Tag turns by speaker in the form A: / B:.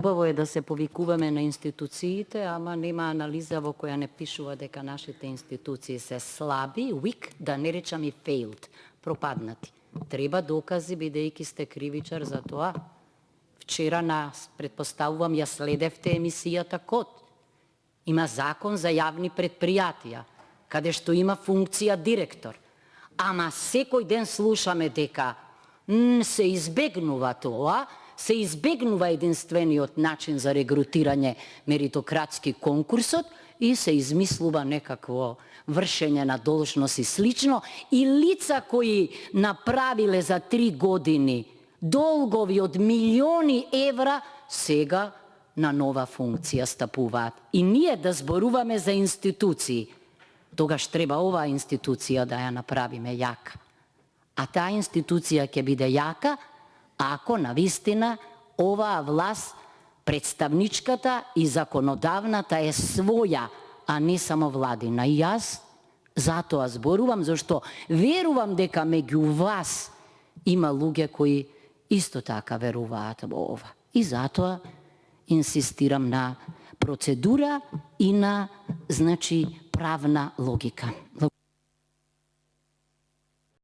A: Убаво е да се повикуваме на институциите, ама нема анализа во која не пишува дека нашите институции се слаби, weak, да не речам и failed, пропаднати. Треба докази, бидејќи сте кривичар за тоа. Вчера предпоставувам, ја следевте емисијата Код. Има закон за јавни предпријатија, каде што има функција директор. Ама секој ден слушаме дека се избегнува тоа, се избегнува единствениот начин за регрутирање меритократски конкурсот и се измислува некакво вршење на должност и слично, и лица кои направиле за 3 години долгови од милиони евра, сега на нова функција стапуваат. И ние да зборуваме за институции, тогаш треба оваа институција да ја направиме јака. А таа институција ќе биде јака ако навистина оваа власт, представничката и законодавната, е своја, а не само владина. И јас затоа зборувам, зашто верувам дека меѓу вас има луѓе кои исто така веруваат во ова. И затоа инсистирам на процедура и на, правна логика.